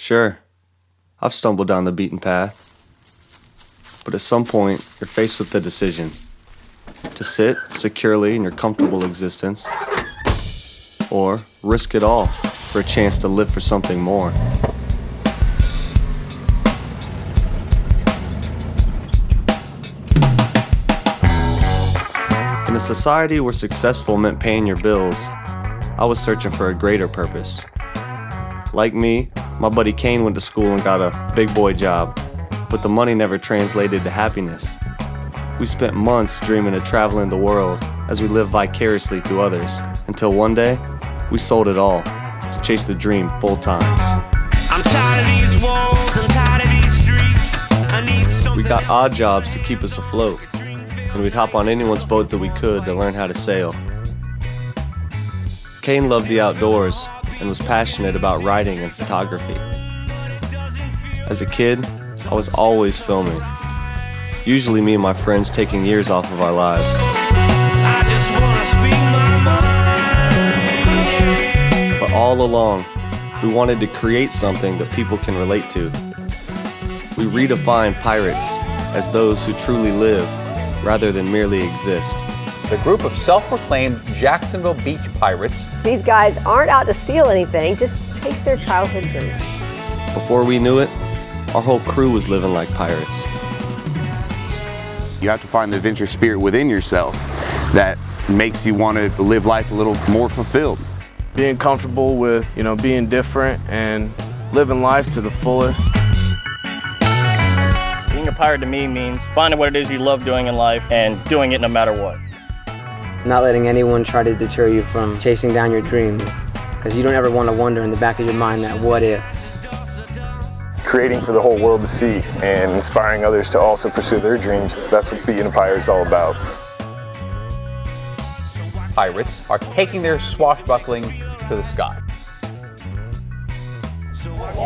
Sure, I've stumbled down the beaten path. But at some point, you're faced with the decision to sit securely in your comfortable existence or risk it all for a chance to live for something more. In a society where successful meant paying your bills, I was searching for a greater purpose. Like me, my buddy Kane went to school and got a big boy job, but the money never translated to happiness. We spent months dreaming of traveling the world as we lived vicariously through others, until one day, we sold it all to chase the dream full time. I'm tired of these walls, I'm tired of these streets. We got odd jobs to keep us afloat, and we'd hop on anyone's boat that we could to learn how to sail. Kane loved the outdoors and was passionate about writing and photography. As a kid, I was always filming, usually me and my friends taking years off of our lives. But all along, we wanted to create something that people can relate to. We redefined pirates as those who truly live rather than merely exist. The group of self-proclaimed Jacksonville Beach pirates. These guys aren't out to steal anything, just chase their childhood dreams. Before we knew it, our whole crew was living like pirates. You have to find the adventure spirit within yourself that makes you want to live life a little more fulfilled. Being comfortable with, being different and living life to the fullest. Being a pirate to me means finding what it is you love doing in life and doing it no matter what. Not letting anyone try to deter you from chasing down your dreams, because you don't ever want to wonder in the back of your mind that what if. Creating for the whole world to see and inspiring others to also pursue their dreams. That's what being a pirate is all about. Pirates are taking their swashbuckling to the sky.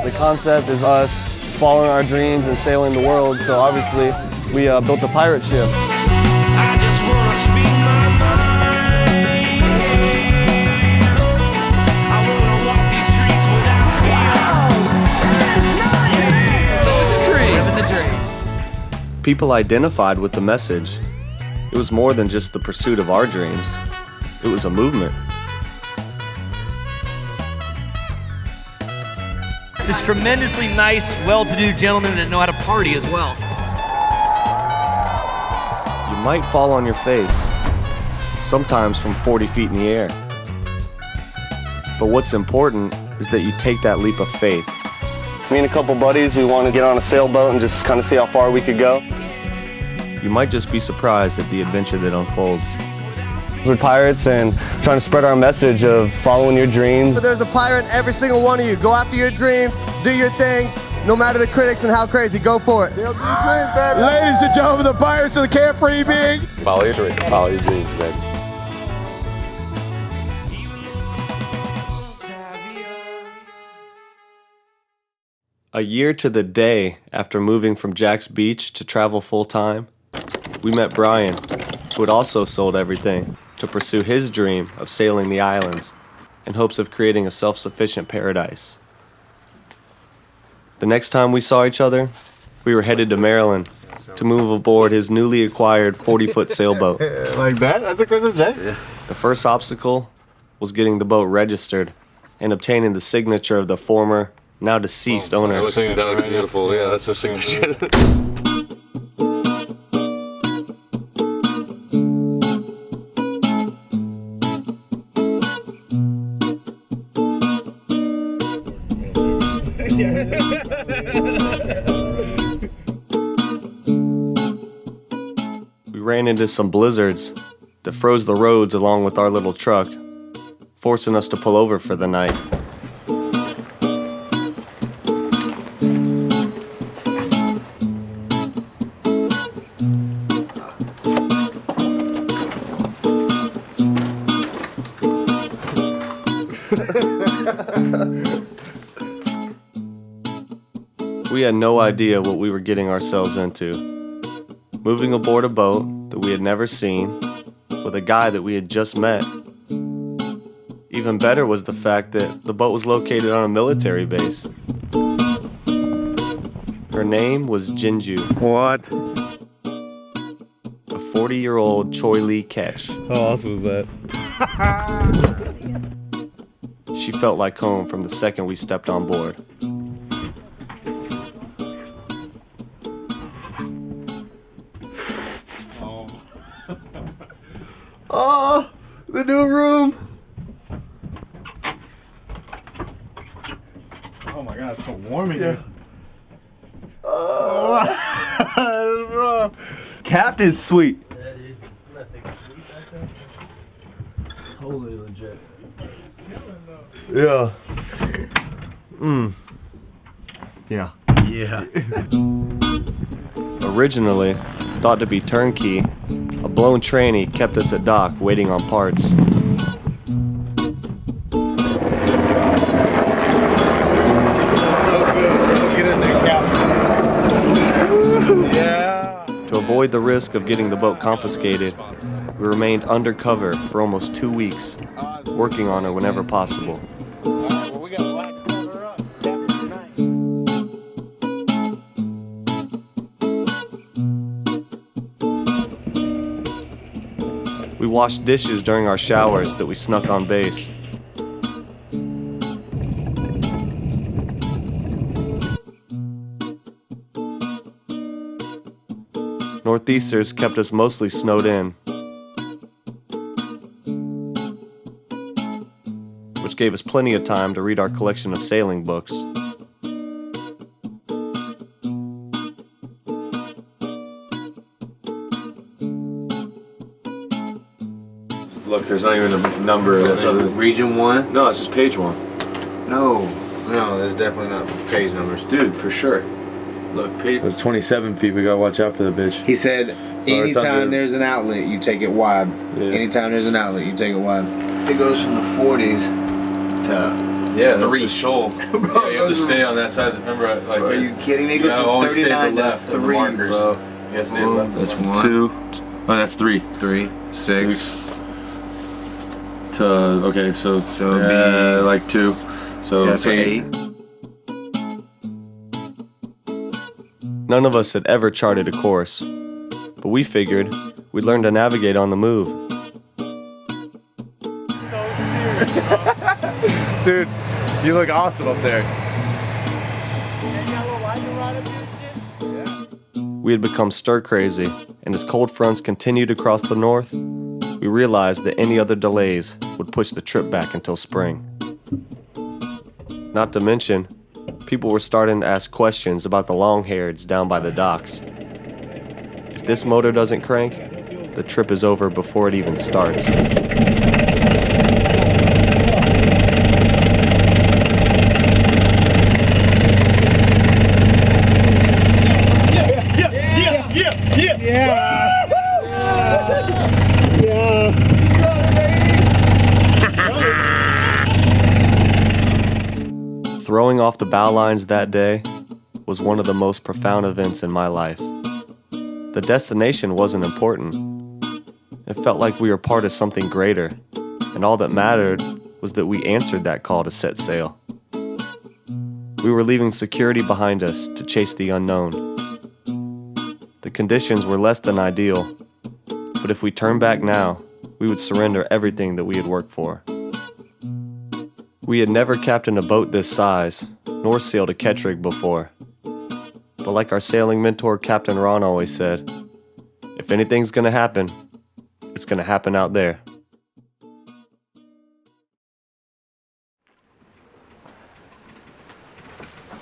The concept is us following our dreams and sailing the world, so obviously we built a pirate ship. I just wanna speak my mind. I wanna walk these streets without fear. People identified with the message. It was more than just the pursuit of our dreams. It was a movement. Just tremendously nice, well-to-do gentlemen that know how to party as well. You might fall on your face, sometimes from 40 feet in the air. But what's important is that you take that leap of faith. Me and a couple buddies, we want to get on a sailboat and just kind of see how far we could go. You might just be surprised at the adventure that unfolds. We're pirates and trying to spread our message of following your dreams. So there's a pirate in every single one of you. Go after your dreams, do your thing, no matter the critics and how crazy, go for it. Sail to your dreams, baby. Ladies and gentlemen, the pirates of the Carefree Being. Follow your dreams. Follow your dreams, baby. A year to the day after moving from Jack's Beach to travel full-time, we met Brian, who had also sold everything to pursue his dream of sailing the islands in hopes of creating a self-sufficient paradise. The next time we saw each other, we were headed to Maryland to move aboard his newly acquired 40-foot sailboat. Like that? That's a Christmas day? Yeah. The first obstacle was getting the boat registered and obtaining the signature of the former, now deceased owner. That was beautiful. Yeah, that's the signature. We ran into some blizzards that froze the roads along with our little truck, forcing us to pull over for the night. We had no idea what we were getting ourselves into. Moving aboard a boat that we had never seen, with a guy that we had just met. Even better was the fact that the boat was located on a military base. Her name was Jinju. What? A 40-year-old Choi Lee Ketch. Oh, off of that. She felt like home from the second we stepped on board. Oh, the new room. Oh my God, it's so warm in here. Oh, Captain's suite. Holy legit. Yeah. Yeah. Yeah. Originally thought to be turnkey, a blown tranny kept us at dock waiting on parts. To avoid the risk of getting the boat confiscated, we remained undercover for almost 2 weeks, working on her whenever possible. We washed dishes during our showers that we snuck on base. Northeasters kept us mostly snowed in, which gave us plenty of time to read our collection of sailing books. Look, there's not even a number. That's Region 1? No, it's just page 1. No, there's definitely not page numbers. Dude, for sure. Look, page. It's 27 feet. We gotta watch out for the bitch. He said, anytime there's an outlet, you take it wide. Yeah. Anytime there's an outlet, you take it wide. It goes from the 40s to Yeah, that's 3. the shoal. Bro, Yeah, you have to stay on that side. Remember, like, Bro, are you kidding me? It you goes gotta from always stay to 39 the to left of the 3, markers. bro. You gotta stay to the left. That's 1. 2. Oh, that's 3. 3, 6. To okay, so be like 2. So, yeah, so 8. None of us had ever charted a course, but we figured we'd learn to navigate on the move. Dude, you look awesome up there. We had become stir crazy, and as cold fronts continued across the north, we realized that any other delays would push the trip back until spring. Not to mention, people were starting to ask questions about the long-haireds down by the docks. If this motor doesn't crank, the trip is over before it even starts. Throwing off the bow lines that day was one of the most profound events in my life. The destination wasn't important. It felt like we were part of something greater, and all that mattered was that we answered that call to set sail. We were leaving security behind us to chase the unknown. The conditions were less than ideal, but if we turned back now, we would surrender everything that we had worked for. We had never captained a boat this size, nor sailed a ketch rig before. But like our sailing mentor Captain Ron always said, if anything's gonna happen, it's gonna happen out there.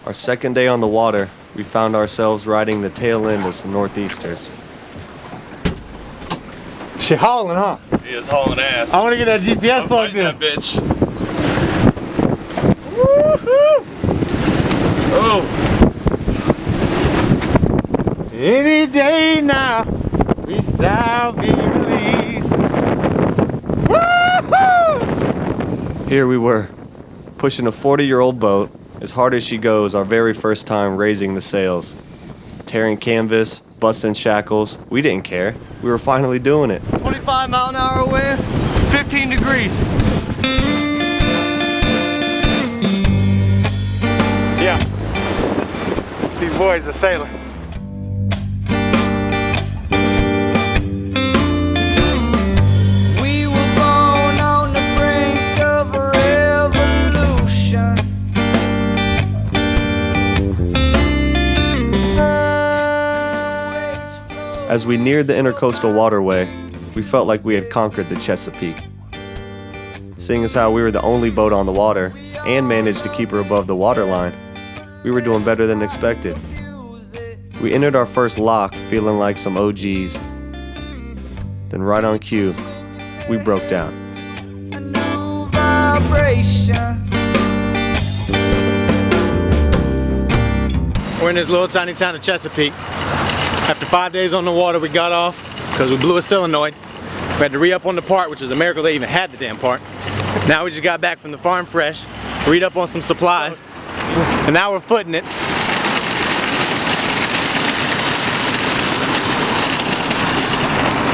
Our second day on the water, we found ourselves riding the tail end of some northeasters. She hauling, huh? He is hauling ass. I want to get that GPS plugged in. That bitch. Oh. Any day now, we shall be released. Woo-hoo! Here we were, pushing a 40-year-old boat as hard as she goes our very first time raising the sails. Tearing canvas, busting shackles, we didn't care. We were finally doing it. 25-mile-an-hour wind, 15 degrees. Yeah. These boy's a sailor. We were born on the brink of a revolution. As we neared the Intercoastal Waterway, we felt like we had conquered the Chesapeake. Seeing as how we were the only boat on the water and managed to keep her above the waterline, we were doing better than expected. We entered our first lock feeling like some OGs. Then right on cue, we broke down. We're in this little tiny town of Chesapeake. After 5 days on the water, we got off because we blew a solenoid. We had to re-up on the part, which is a miracle they even had the damn part. Now we just got back from the farm fresh, read up on some supplies, and now we're footing it.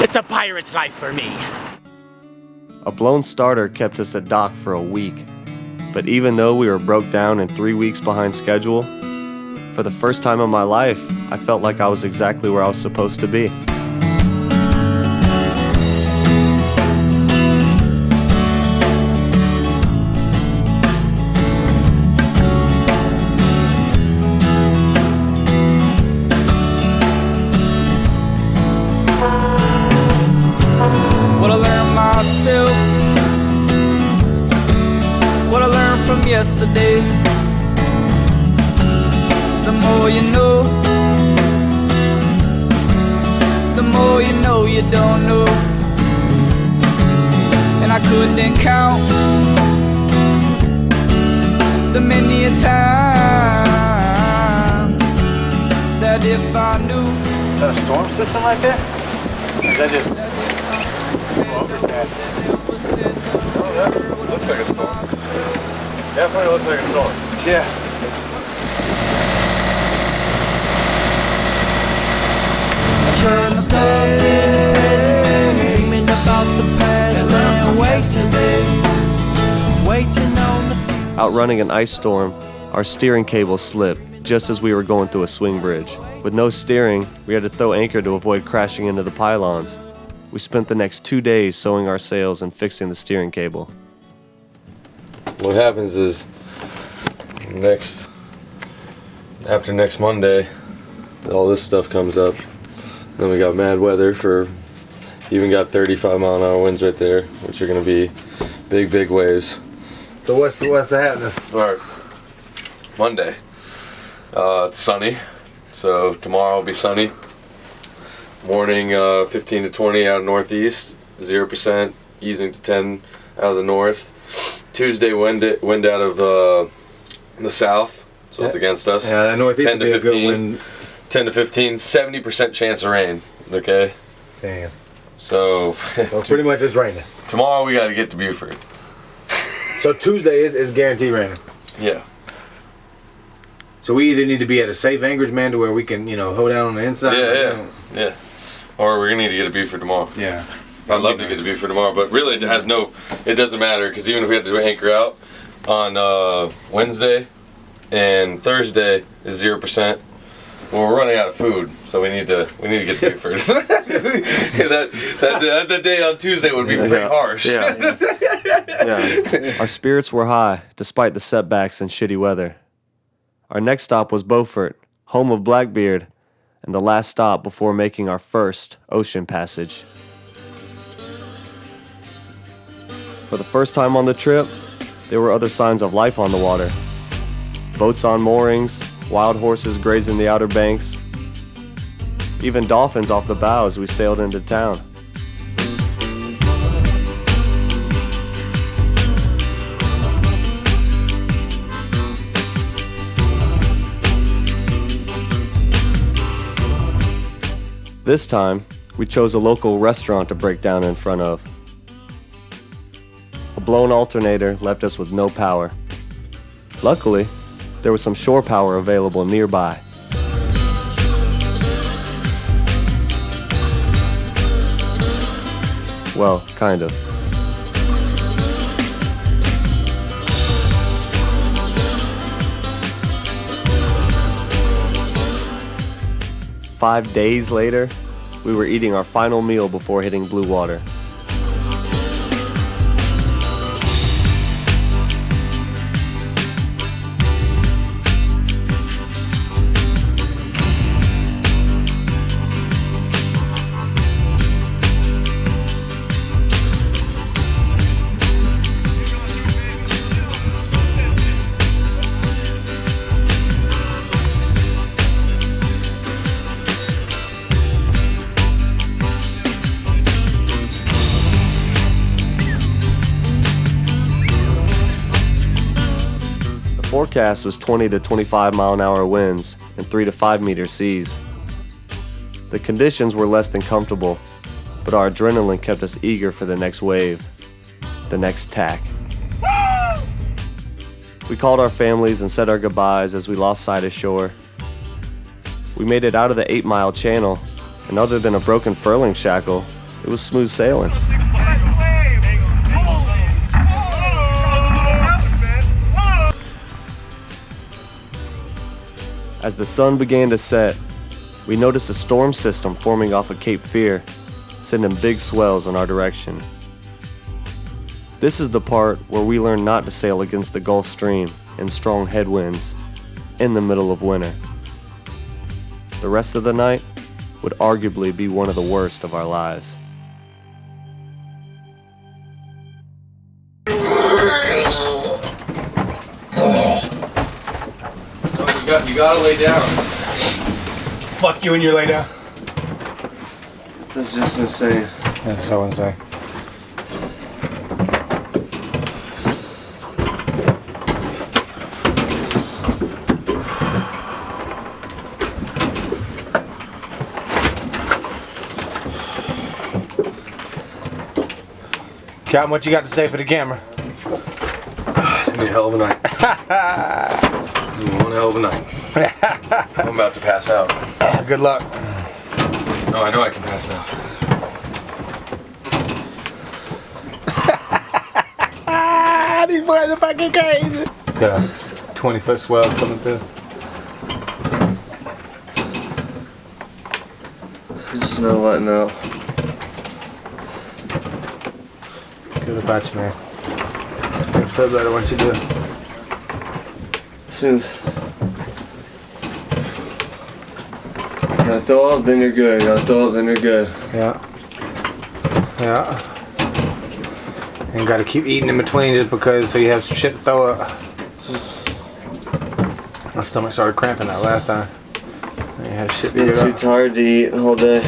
It's a pirate's life for me. A blown starter kept us at dock for a week, but even though we were broke down and 3 weeks behind schedule, for the first time in my life, I felt like I was exactly where I was supposed to be. What I learned myself, what I learned from yesterday. The more you know, the more you know you don't know. And I couldn't count the many a time that if I knew. Is that a storm system right there? Or is that just overcast? Oh, that looks like a storm. Definitely looks like a storm. Yeah. Trying to stop the present, dreaming about the past, and waiting on the. Outrunning an ice storm, our steering cable slipped just as we were going through a swing bridge. With no steering, we had to throw anchor to avoid crashing into the pylons. We spent the next 2 days sewing our sails and fixing the steering cable. What happens is after next Monday, all this stuff comes up. Then we got mad weather for, even got 35-mile-an-hour winds right there, which are going to be big waves. So what's the happening? All right, Monday. It's sunny, so tomorrow will be sunny. Morning 15 to 20 out of northeast, 0%, easing to 10 out of the north. Tuesday wind out of the south, so it's against us. Yeah, the northeast 10 to 15. 10 to 15, 70% chance of rain, okay? Damn. So pretty much it's raining. Tomorrow we got to get to Buford. So Tuesday is guaranteed raining. Yeah. So we either need to be at a safe anchorage, man, to where we can, hold down on the inside. Yeah. Or we're going to need to get to Buford tomorrow. Yeah. I'd love to get to Buford tomorrow, but really it doesn't matter, because even if we had to anchor out on Wednesday and Thursday is 0%. Well, we're running out of food, so we need to get to Buford. that day on Tuesday would be pretty harsh. Yeah. Our spirits were high, despite the setbacks and shitty weather. Our next stop was Beaufort, home of Blackbeard, and the last stop before making our first ocean passage. For the first time on the trip, there were other signs of life on the water. Boats on moorings, wild horses grazing the outer banks, even dolphins off the bow as we sailed into town. This time, we chose a local restaurant to break down in front of. A blown alternator left us with no power. Luckily, there was some shore power available nearby. Well, kind of. 5 days later, we were eating our final meal before hitting blue water. The forecast was 20 to 25 mile an hour winds and 3 to 5 meter seas. The conditions were less than comfortable, but our adrenaline kept us eager for the next wave, the next tack. We called our families and said our goodbyes as we lost sight of shore. We made it out of the 8-mile channel, and other than a broken furling shackle, it was smooth sailing. As the sun began to set, we noticed a storm system forming off of Cape Fear, sending big swells in our direction. This is the part where we learned not to sail against the Gulf Stream in strong headwinds in the middle of winter. The rest of the night would arguably be one of the worst of our lives. You gotta lay down. Fuck you and you lay down. That's just insane. That's so insane. Captain, what you got to say for the camera? It's gonna be a hell of a night. One hell of a night. I'm about to pass out. Good luck. No, I know I can pass out. These boys are fucking crazy. The 20-foot swell coming through. Just not letting out. Good about you, man. You'll feel better once you do. As soon as you gotta throw up, then you're good. You gotta throw up, then you're good. Yeah. Yeah. And gotta keep eating in between just because so you have some shit to throw up. My stomach started cramping that last time. I had shit to Being get too up. tired to eat the whole day.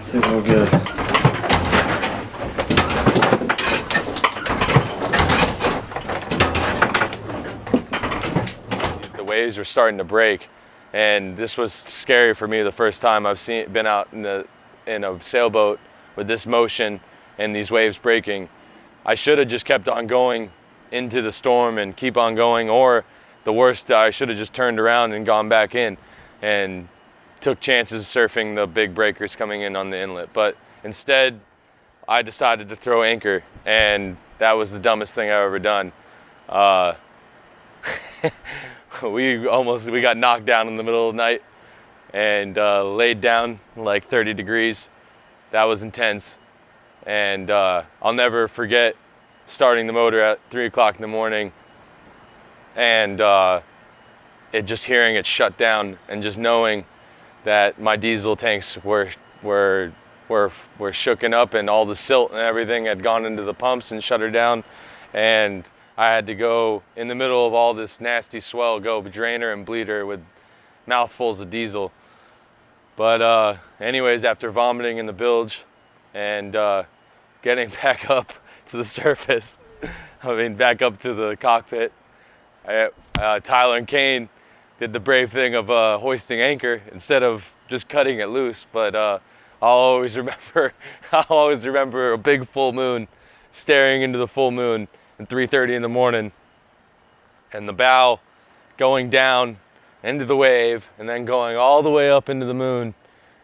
I think we're good. The waves were starting to break, and this was scary for me the first time I've been out in a sailboat with this motion and these waves breaking. I should have just kept on going into the storm and keep on going, or the worst, I should have just turned around and gone back in and took chances surfing the big breakers coming in on the inlet. But instead, I decided to throw anchor, and that was the dumbest thing I've ever done. We got knocked down in the middle of the night and laid down like 30 degrees. That was intense. And I'll never forget starting the motor at 3 o'clock in the morning and just hearing it shut down, and just knowing that my diesel tanks were shooken up, and all the silt and everything had gone into the pumps and shut her down. And I had to go in the middle of all this nasty swell, go drain her and bleed her with mouthfuls of diesel. But anyways, after vomiting in the bilge and getting back up to the surface, back up to the cockpit, Tyler and Kane did the brave thing of hoisting anchor instead of just cutting it loose. But I'll always remember a big full moon, staring into the full moon at 3:30 in the morning, and the bow going down into the wave and then going all the way up into the moon,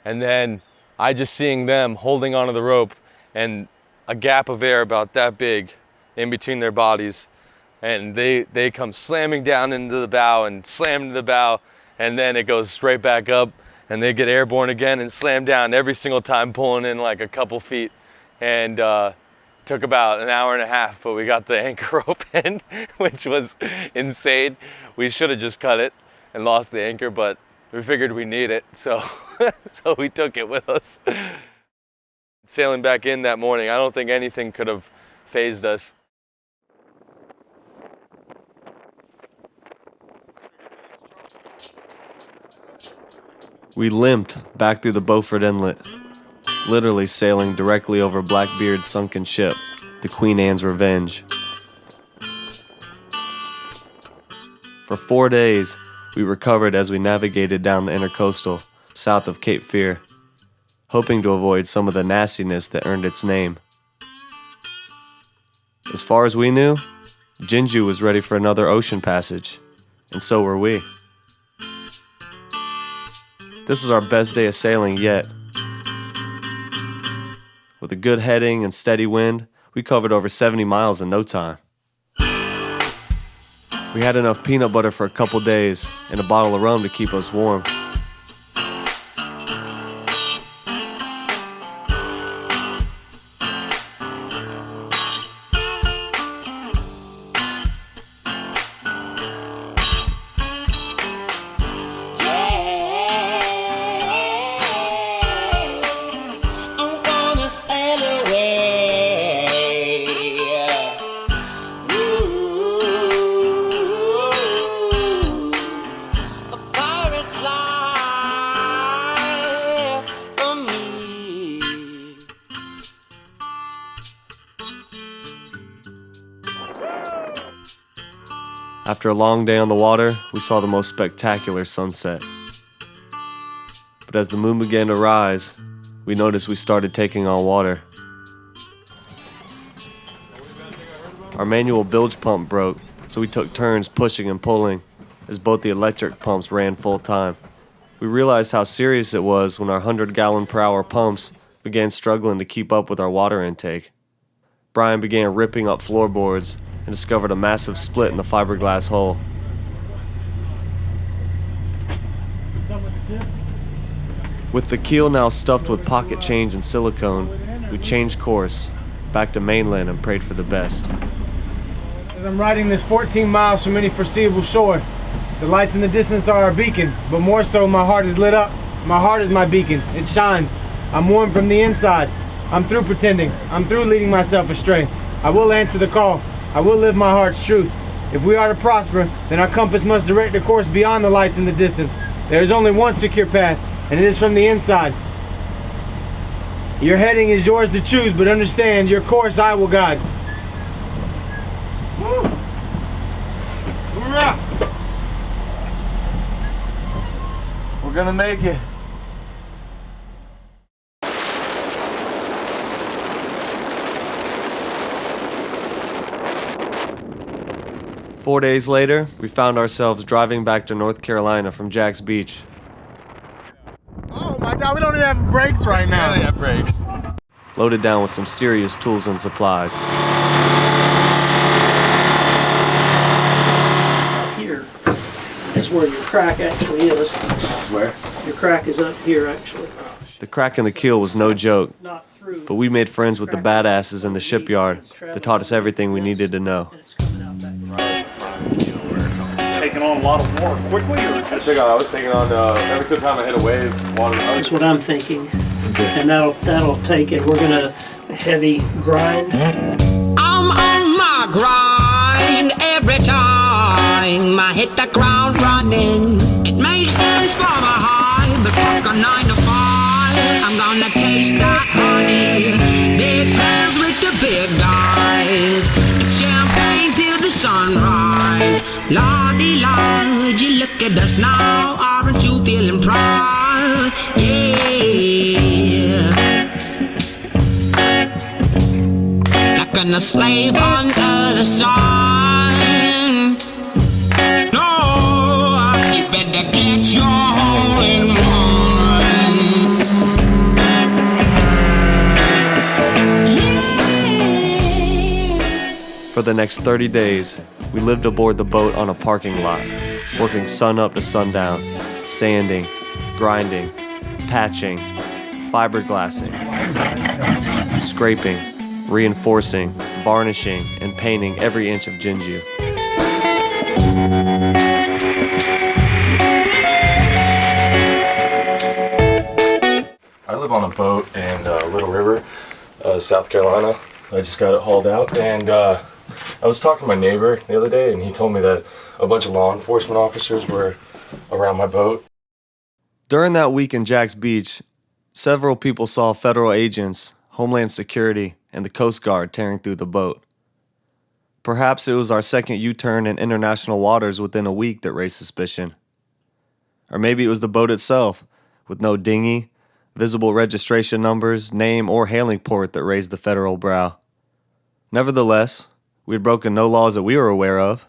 and then I just seeing them holding onto the rope, and a gap of air about that big in between their bodies, and they come slamming down into the bow and slam into the bow, and then it goes straight back up, and they get airborne again and slam down every single time, pulling in like a couple feet. And took about an hour and a half, but we got the anchor rope in, which was insane. We should have just cut it and lost the anchor, but we figured we need it, so so we took it with us. Sailing back in that morning, I don't think anything could have fazed us. We limped back through the Beaufort Inlet, literally sailing directly over Blackbeard's sunken ship, the Queen Anne's Revenge. For 4 days, we recovered as we navigated down the intercoastal, south of Cape Fear, hoping to avoid some of the nastiness that earned its name. As far as we knew, Jinju was ready for another ocean passage, and so were we. This was our best day of sailing yet. With a good heading and steady wind, we covered over 70 miles in no time. We had enough peanut butter for a couple days and a bottle of rum to keep us warm. After a long day on the water, we saw the most spectacular sunset. But as the moon began to rise, we noticed we started taking on water. Our manual bilge pump broke, so we took turns pushing and pulling as both the electric pumps ran full time. We realized how serious it was when our 100-gallon-per-hour pumps began struggling to keep up with our water intake. Brian began ripping up floorboards and discovered a massive split in the fiberglass hull. With the keel now stuffed with pocket change and silicone, we changed course, back to mainland, and prayed for the best. As I'm riding this 14 miles from any foreseeable shore, the lights in the distance are our beacon, but more so my heart is lit up. My heart is my beacon. It shines. I'm warm from the inside. I'm through pretending. I'm through leading myself astray. I will answer the call. I will live my heart's truth. If we are to prosper, then our compass must direct the course beyond the lights in the distance. There is only one secure path, and it is from the inside. Your heading is yours to choose, but understand, your course I will guide. Woo! Hoorah! We're gonna make it. Four days later, we found ourselves driving back to North Carolina from Jack's Beach. Oh my God, we don't even have brakes right now. We have brakes. Loaded down with some serious tools and supplies. Here is where your crack actually is. Where? Your crack is up here actually. The crack in the keel was no joke, but we made friends with the badasses in the shipyard that taught us everything we needed to know. Taking on a lot of water quickly, or just... I was taking on every single time I hit a wave, water. That's what I'm thinking, and that'll take it. We're gonna heavy grind. I'm on my grind every time I hit the ground running. It makes sense for my high, but fuck a 9 to 5. I'm gonna taste that honey. Big plans with the big guys. It's champagne till the sunrise. Lordy Lord, you look at us now. Aren't you feeling proud? Yeah. Like a slave under the sun. No, you better get your hole in one. Yeah. For the next 30 days, we lived aboard the boat on a parking lot, working sun up to sundown, sanding, grinding, patching, fiberglassing, scraping, reinforcing, varnishing, and painting every inch of Jinju. I live on a boat in Little River, South Carolina. I just got it hauled out, and I was talking to my neighbor the other day, and he told me that a bunch of law enforcement officers were around my boat. During that week in Jack's Beach, several people saw federal agents, Homeland Security, and the Coast Guard tearing through the boat. Perhaps it was our second U-turn in international waters within a week that raised suspicion. Or maybe it was the boat itself, with no dinghy, visible registration numbers, name, or hailing port that raised the federal brow. Nevertheless, we had broken no laws that we were aware of.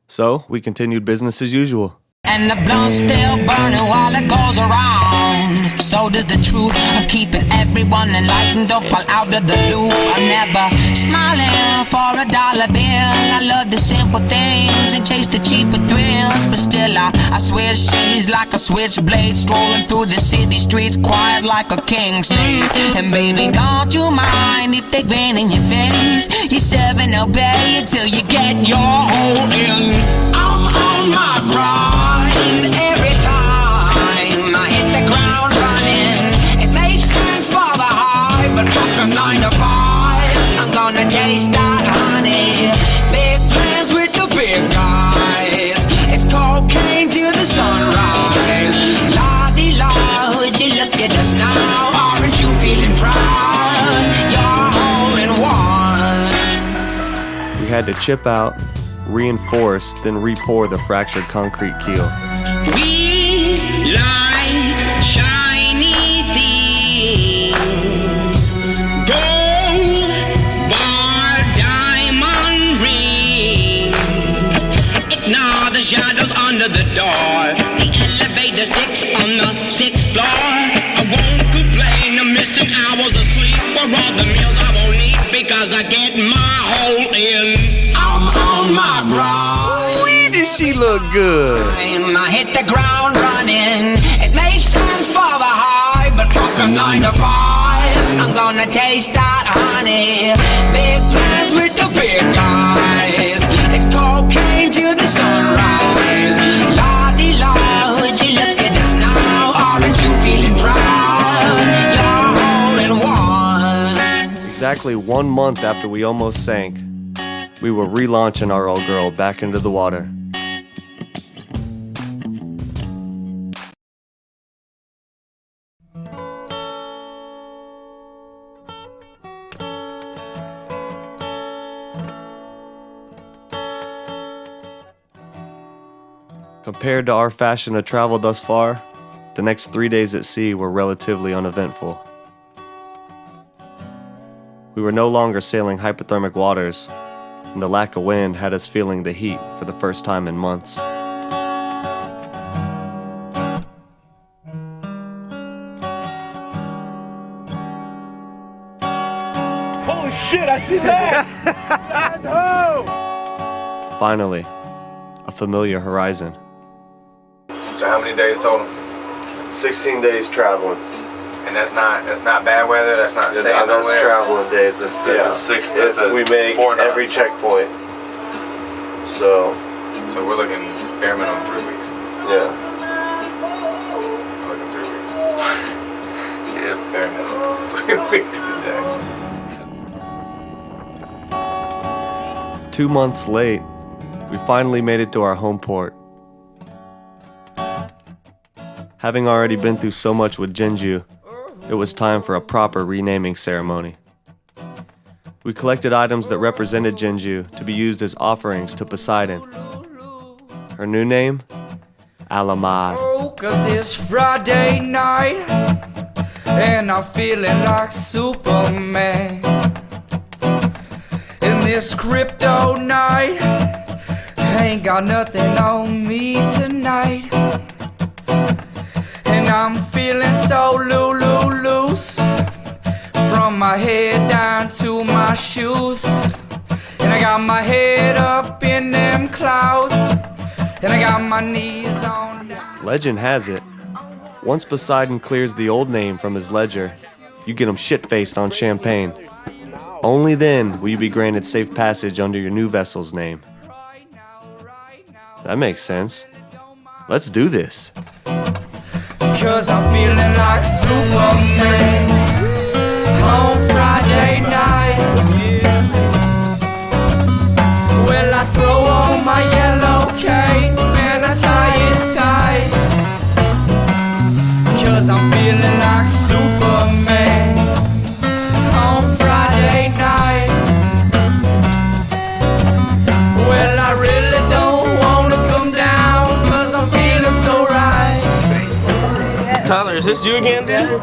So, we continued business as usual. And the blunt's still burning while it goes around. So does the truth of keeping everyone enlightened. Don't fall out of the loop. I'm never smiling for a dollar bill. I love the simple things and chase the cheaper thrills. But still I switch shades like a switchblade, strolling through the city streets quiet like a king snake. And baby, don't you mind if they grin in your face. You serve and obey until you get your hole in. I'm on my grind every time I hit the ground running. It makes sense for the high, but fuck a 9 to 5. I'm gonna taste that honey. Big plans with the big guys. It's cocaine till the sunrise. La-di-la, would you look at us now? Aren't you feeling proud? You're home in one. We had to chip out, reinforce, then re-pour the fractured concrete keel. We like shiny things, gold bar, diamond ring. Ignore the shadows under the door. The elevator sticks on the 6th floor. I won't complain of missing hours of sleep or all the meals I won't eat because I get my hole in. I'm on my grind. Wee, did she look good? I hit the ground running. It makes sense for the high, but fuck a 9 to 5. I'm gonna taste that honey. Big plans with the big guys. It's cocaine till the sunrise. La-di-la, would you look at us now? Aren't you feeling proud? You're all in one. Exactly 1 month after we almost sank, we were relaunching our old girl back into the water. Compared to our fashion of travel thus far, the next 3 days at sea were relatively uneventful. We were no longer sailing hypothermic waters, and the lack of wind had us feeling the heat for the first time in months. Holy shit, I see that! No! Finally, a familiar horizon. So how many days total? 16 days traveling. And that's not bad weather. That's not staying nowhere. That's traveling days. That's if we make every checkpoint. So we're looking bare minimum 3 weeks. Yeah. We're looking 3 weeks. Yeah, bare minimum 3 weeks today. 2 months late, we finally made it to our home port. Having already been through so much with Jinju, it was time for a proper renaming ceremony. We collected items that represented Jinju to be used as offerings to Poseidon. Her new name? Alamad. Oh, 'cause it's Friday night and I'm feeling like Superman. In this crypto night, ain't got nothing on me tonight. And I'm feeling so loose, from my head down to my shoes. And I got my head up in them clouds, and I got my knees on down. Legend has it, once Poseidon clears the old name from his ledger, you get him shit-faced on champagne. Only then will you be granted safe passage under your new vessel's name. That makes sense. Let's do this. 'Cause I'm feeling like Superman on Friday night. Well, I throw on my yellow cape and I tie it tight. 'Cause I'm feeling like Superman on Friday night. Well, I really don't wanna come down 'cause I'm feeling so right. Tyler, is this you again, dude?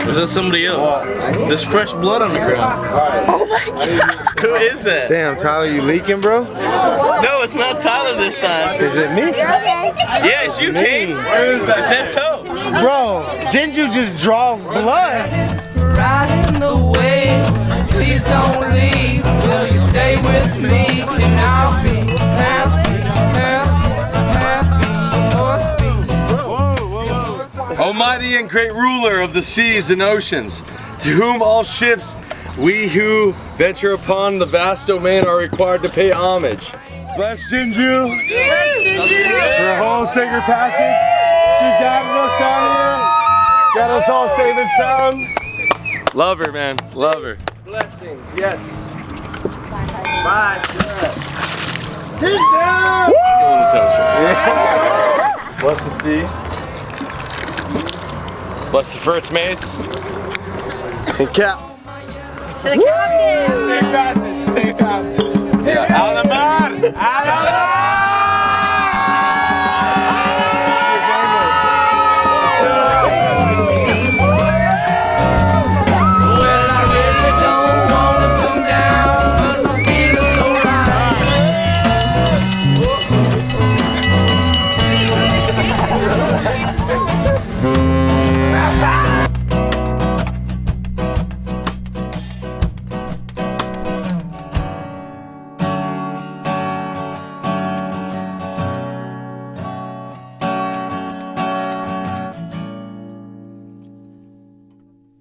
Or is that somebody else? There's fresh blood on the ground. Oh my God. Who is that? Damn, Tyler, you leaking, bro? No, it's not Tyler this time. Is it me? Yeah, it's you, King. It's that toe. Bro, didn't you just draw blood? Right in the way, please don't leave. Will you stay with me? And I'll be happy, happy, happy. Must be. Almighty and great ruler of the seas and oceans, to whom all ships, we who venture upon the vast domain are required to pay homage. Bless Jinju for a whole sacred passage. She guided us down here, got us all safe and sound. Love her, man. Love her. Blessings, yes. Bye. Keep down! Bless the sea. Bless the first mates. And Cap. To the captain! Safe passage, safe passage. Yeah. Out of the mud! Out of the mud! Well, I really don't wanna come down 'cause I'm feeling so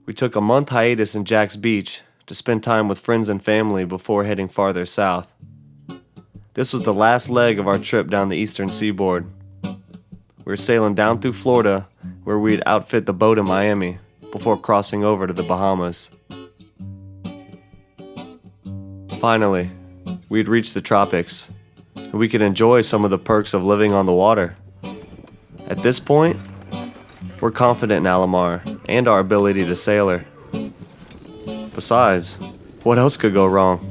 We took a month hiatus in Jack's Beach to spend time with friends and family before heading farther south. This was the last leg of our trip down the eastern seaboard. We were sailing down through Florida, where we'd outfit the boat in Miami before crossing over to the Bahamas. Finally, we'd reached the tropics, and we could enjoy some of the perks of living on the water. At this point, we're confident in Alamar and our ability to sail her. Besides, what else could go wrong?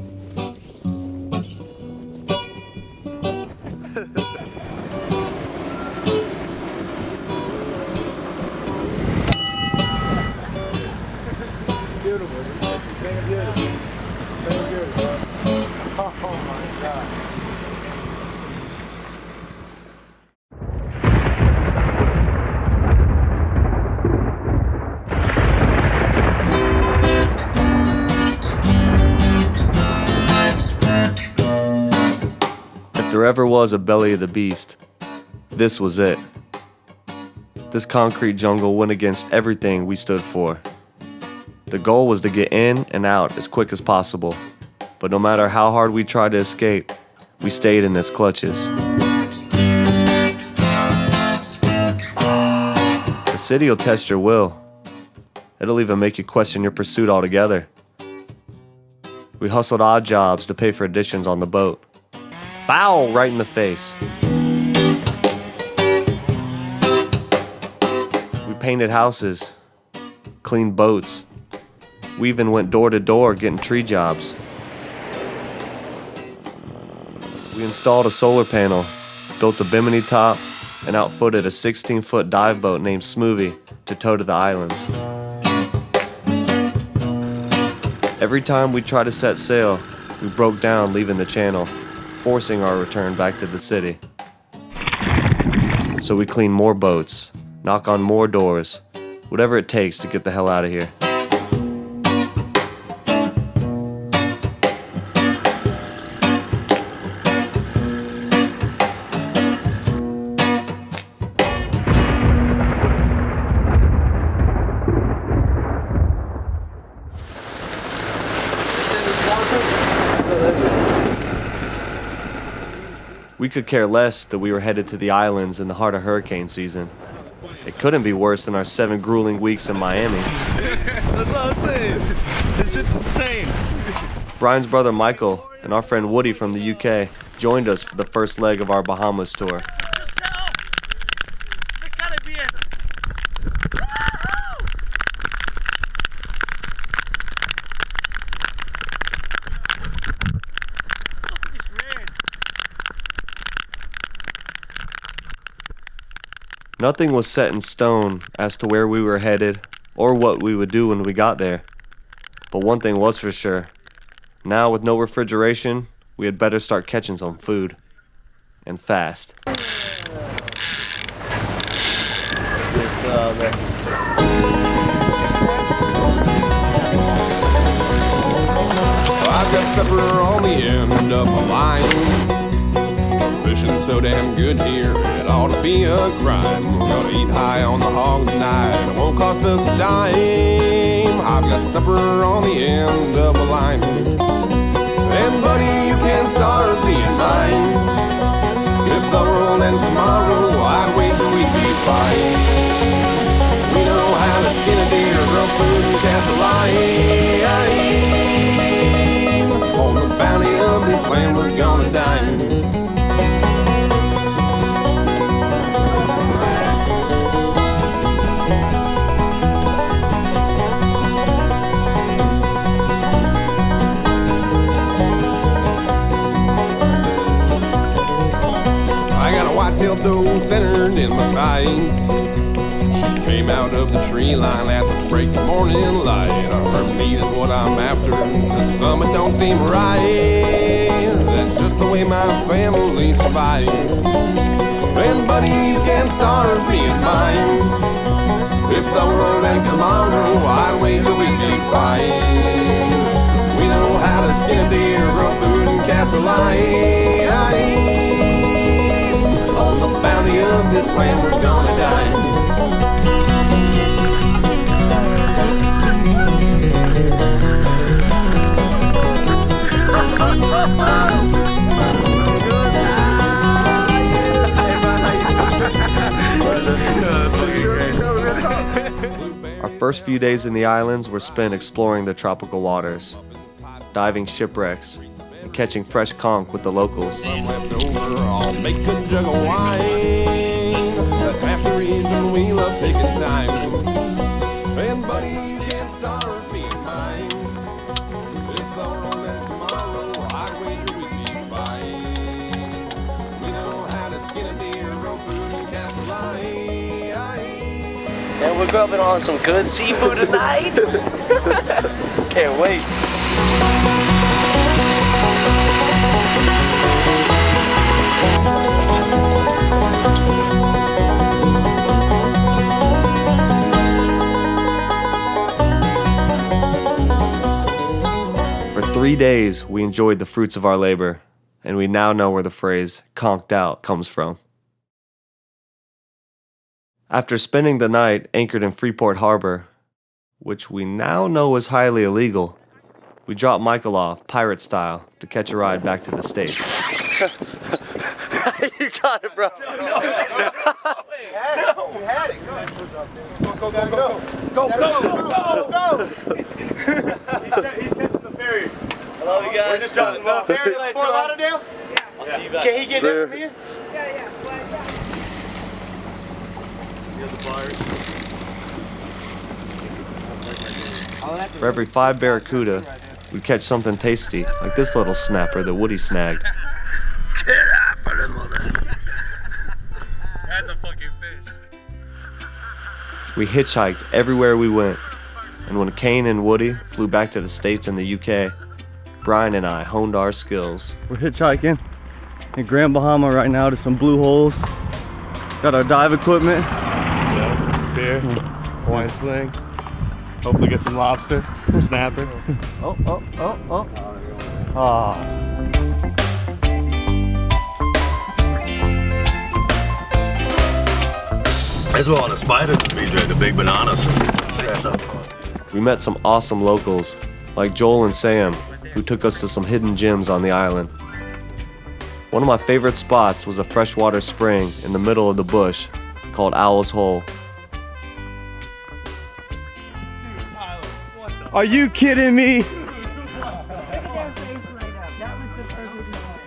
If there ever was a belly of the beast, this was it. This concrete jungle went against everything we stood for. The goal was to get in and out as quick as possible, but no matter how hard we tried to escape, we stayed in its clutches. The city will test your will. It'll even make you question your pursuit altogether. We hustled odd jobs to pay for additions on the boat. Bow right in the face. We painted houses, cleaned boats. We even went door to door getting tree jobs. We installed a solar panel, built a bimini top, and outfitted a 16-foot dive boat named Smoothie to tow to the islands. Every time we tried to set sail, we broke down leaving the channel, forcing our return back to the city. So we clean more boats, knock on more doors, whatever it takes to get the hell out of here. We could care less that we were headed to the islands in the heart of hurricane season. It couldn't be worse than our 7 grueling weeks in Miami. That's all I'm saying. This shit's insane. Brian's brother Michael and our friend Woody from the UK joined us for the first leg of our Bahamas tour. Nothing was set in stone as to where we were headed or what we would do when we got there. But one thing was for sure. Now with no refrigeration, we had better start catching some food. And fast. I've got supper on the end of my line. Fishing so damn good here, it ought to be a crime. We're gonna eat high on the hog tonight, it won't cost us a dime. I've got supper on the end of my line. And buddy, you can start being mine. If the world ends tomorrow, I'd wait till we'd be fine. We know how to skin a deer, grow food and cast a line. On the bounty of this land, we're gonna dine. White-tailed doe centered in my sights. She came out of the tree line at the break of morning light. Her meat is what I'm after. To some it don't seem right. That's just the way my family survives. And buddy, you can start being mine. If the world ends tomorrow, I'd wait till we'd be fine. 'Cause we know how to skin a deer, grow food and cast a line. On the bounty of this land, we're gonna die. Our first few days in the islands were spent exploring the tropical waters, diving shipwrecks, and catching fresh conch with the locals. I'll make a jug of wine. That's half the reason we love picking time. And buddy, you can't starve being mine. If the world ends tomorrow, I'd wait till we'd be fine. 'Cause we know how to skin a deer, grow food and cast a line. And we're grubbing on some good seafood tonight. Can't wait. For 3 days, we enjoyed the fruits of our labor, and we now know where the phrase conked out comes from. After spending the night anchored in Freeport Harbor, which we now know is highly illegal, we dropped Michael off, pirate style, to catch a ride back to the States. You got it, bro. No. You had it. Go. He's catching the ferry. I love you guys. We're just dropping the ferry to Fort Lauderdale. I'll see you back. Can he get there from here? For every 5 barracuda, we'd catch something tasty, like this little snapper that Woody snagged. Get out for the mother. That's a fucking fish. We hitchhiked everywhere we went, and when Kane and Woody flew back to the States and the UK, Brian and I honed our skills. We're hitchhiking in Grand Bahama right now to some blue holes. Got our dive equipment. Beer, Hawaiian sling. Hopefully get some lobster, snapper. Oh. That's what all the spiders would be doing, the big bananas. We met some awesome locals, like Joel and Sam, who took us to some hidden gems on the island. One of my favorite spots was a freshwater spring in the middle of the bush called Owl's Hole. Are you kidding me?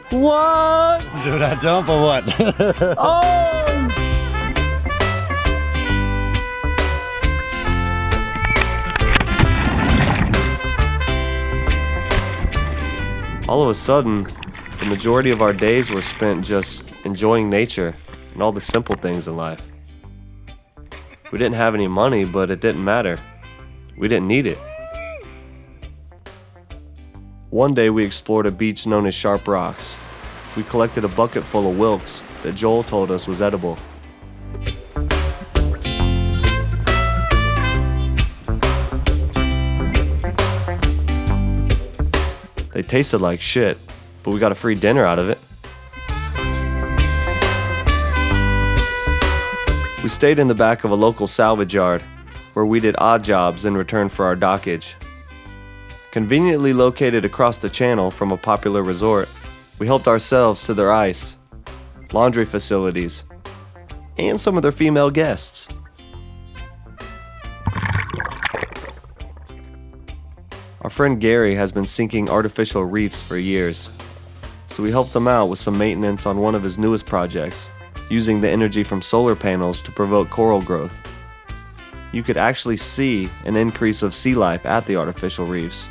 What? Did I jump or what? Oh! All of a sudden, the majority of our days were spent just enjoying nature and all the simple things in life. We didn't have any money, but it didn't matter. We didn't need it. One day we explored a beach known as Sharp Rocks. We collected a bucket full of wilks that Joel told us was edible. They tasted like shit, but we got a free dinner out of it. We stayed in the back of a local salvage yard, where we did odd jobs in return for our dockage. Conveniently located across the channel from a popular resort, we helped ourselves to their ice, laundry facilities, and some of their female guests. Our friend Gary has been sinking artificial reefs for years, so we helped him out with some maintenance on one of his newest projects, using the energy from solar panels to provoke coral growth. You could actually see an increase of sea life at the artificial reefs,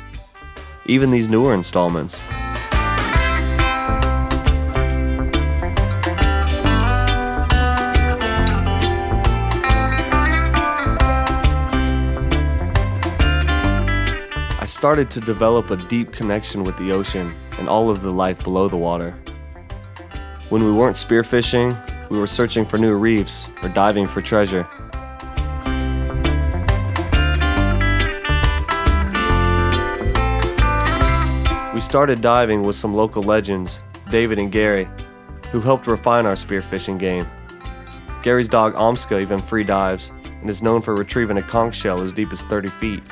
even these newer installments. I started to develop a deep connection with the ocean and all of the life below the water. When we weren't spearfishing, we were searching for new reefs or diving for treasure. We started diving with some local legends, David and Gary, who helped refine our spearfishing game. Gary's dog Omska even free dives and is known for retrieving a conch shell as deep as 30 feet.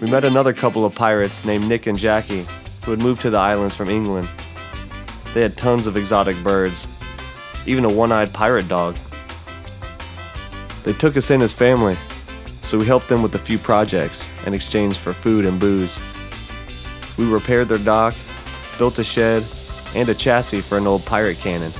We met another couple of pirates named Nick and Jackie who had moved to the islands from England. They had tons of exotic birds, even a one-eyed pirate dog. They took us in as family, so we helped them with a few projects in exchange for food and booze. We repaired their dock, built a shed, and a chassis for an old pirate cannon.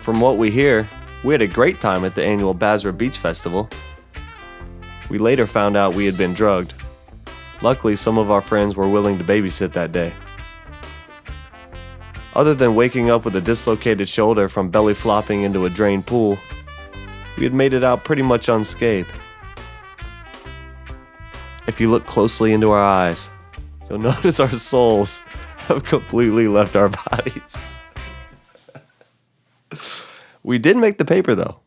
From what we hear, we had a great time at the annual Basra Beach Festival. We later found out we had been drugged. Luckily, some of our friends were willing to babysit that day. Other than waking up with a dislocated shoulder from belly flopping into a drained pool, we had made it out pretty much unscathed. If you look closely into our eyes, you'll notice our souls have completely left our bodies. We did make the paper, though.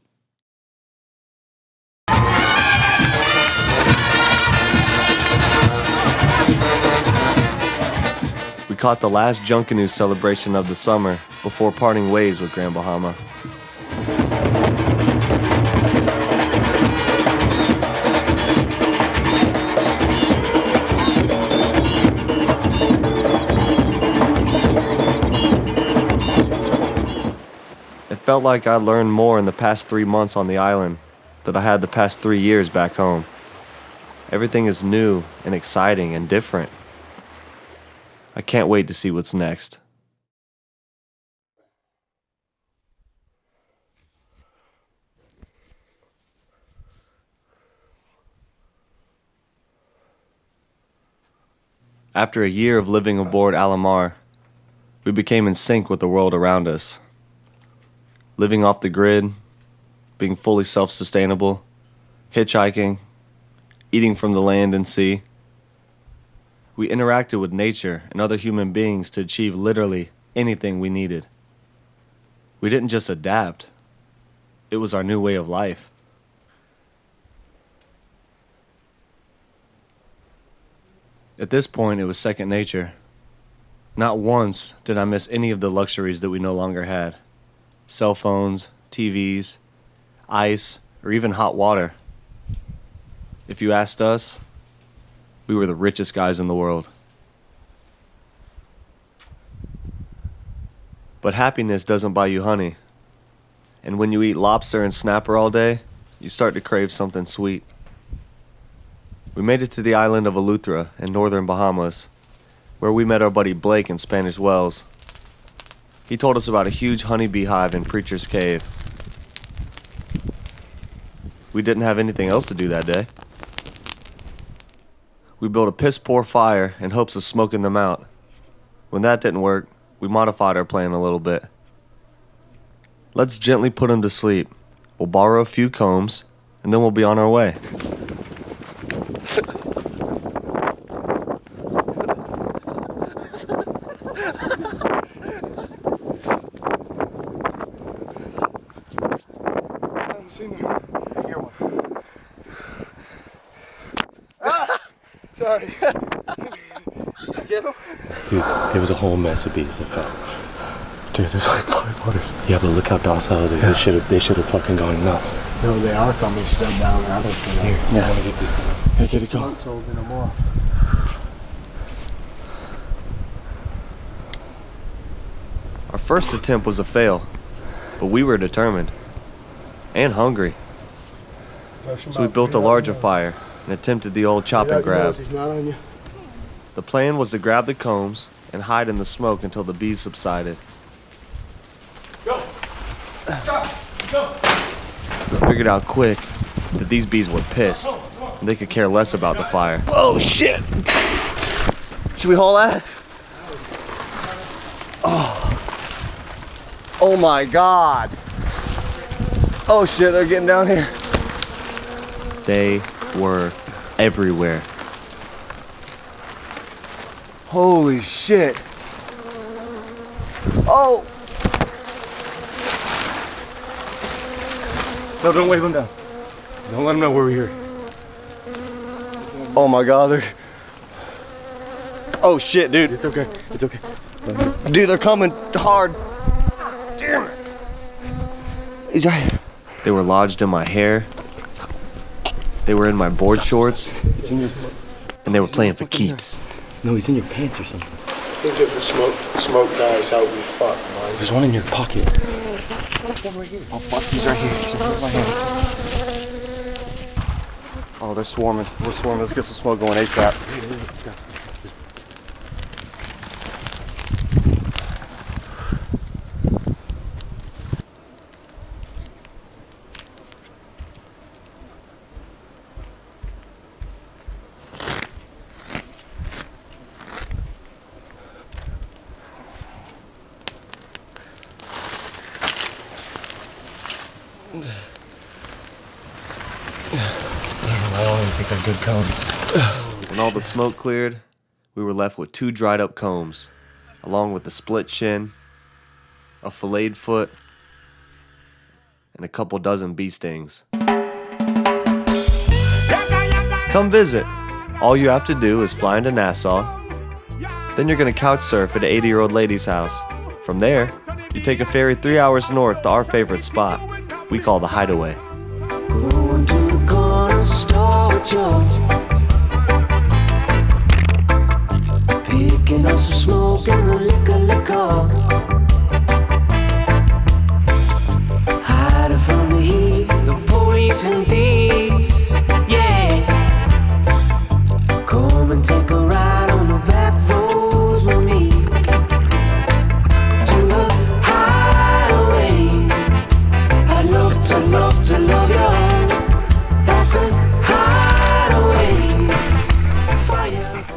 We caught the last Junkanoo celebration of the summer before parting ways with Grand Bahama. It felt like I learned more in the past 3 months on the island than I had the past 3 years back home. Everything is new and exciting and different. I can't wait to see what's next. After a year of living aboard Alamar, we became in sync with the world around us. Living off the grid, being fully self-sustainable, hitchhiking, eating from the land and sea. We interacted with nature and other human beings to achieve literally anything we needed. We didn't just adapt. It was our new way of life. At this point, it was second nature. Not once did I miss any of the luxuries that we no longer had. Cell phones, TVs, ice, or even hot water. If you asked us, we were the richest guys in the world. But happiness doesn't buy you honey. And when you eat lobster and snapper all day, you start to crave something sweet. We made it to the island of Eleuthera in northern Bahamas, where we met our buddy Blake in Spanish Wells. He told us about a huge honeybee hive in Preacher's Cave. We didn't have anything else to do that day. We built a piss-poor fire in hopes of smoking them out. When that didn't work, we modified our plan a little bit. Let's gently put them to sleep. We'll borrow a few combs, and then we'll be on our way. Sorry. Dude, there was a whole mess of bees that fell. Dude, there's like 500. Yeah, but look how docile it is. They should have fucking gone nuts. No, they are coming still down. I don't think. Here, Yeah. I want to get this going. Hey, get it going. No more. Our first attempt was a fail, but we were determined and hungry. So we built a larger fire and attempted the old chop and grab. The plan was to grab the combs and hide in the smoke until the bees subsided. Go! Go! We figured out quick that these bees were pissed and they could care less about the fire. Oh shit! Should we haul ass? Oh my god! Oh shit, they're getting down here. They were everywhere. Holy shit! Oh! No, don't wave them down. Don't let them know we're here. Oh my god, they're... Oh shit, dude. It's okay. It's okay. Dude, they're coming hard. Damn it. They were lodged in my hair. They were in my board shorts. It's in your... And they were playing for keeps. No, he's in your pants or something. I think if the smoke dies out, we fuck, man. There's one in your pocket. Oh fuck, he's right here. He's in my hand. Oh, they're swarming. We're swarming. Let's get some smoke going ASAP. Stop. I don't even think they're good cones. When all the smoke cleared, we were left with 2 dried up combs, along with a split shin, a filleted foot, and a couple dozen bee stings. Come visit. All you have to do is fly into Nassau. Then you're gonna couch surf at an 80-year-old lady's house. From there, you take a ferry 3 hours north to our favorite spot, we call the Hideaway. Going to the corner store with you. Picking up some smoke and a liquor. Hiding from the heat, the police and thieves. Yeah. Come and take a ride on the back roads with me. To the hideaway. I'd love to love you.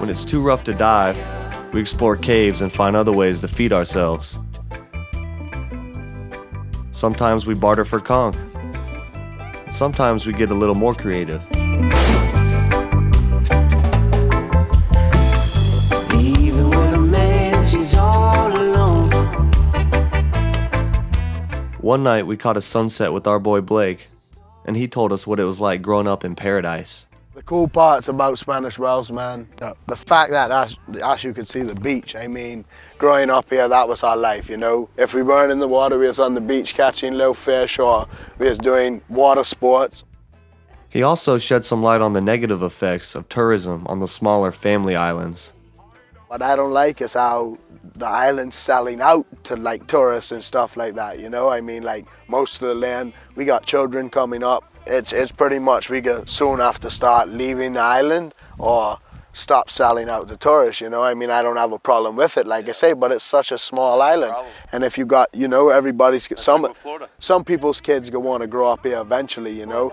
When it's too rough to dive, we explore caves and find other ways to feed ourselves. Sometimes we barter for conch. Sometimes we get a little more creative. Even when a man, she's all alone. One night we caught a sunset with our boy Blake, and he told us what it was like growing up in paradise. The cool parts about Spanish Wells, man, the fact that you could see the beach. I mean, growing up here, that was our life, you know. If we weren't in the water, we was on the beach catching little fish, or we was doing water sports. He also shed some light on the negative effects of tourism on the smaller family islands. What I don't like is how the island's selling out to like tourists and stuff like that, you know. I mean, like most of the land, we got children coming up. It's pretty much we could soon have to start leaving the island or stop selling out to tourists, you know. I mean, I don't have a problem with it, like I say, but it's such a small island. And if you got, you know, everybody's, some people's kids go want to grow up here eventually, you know.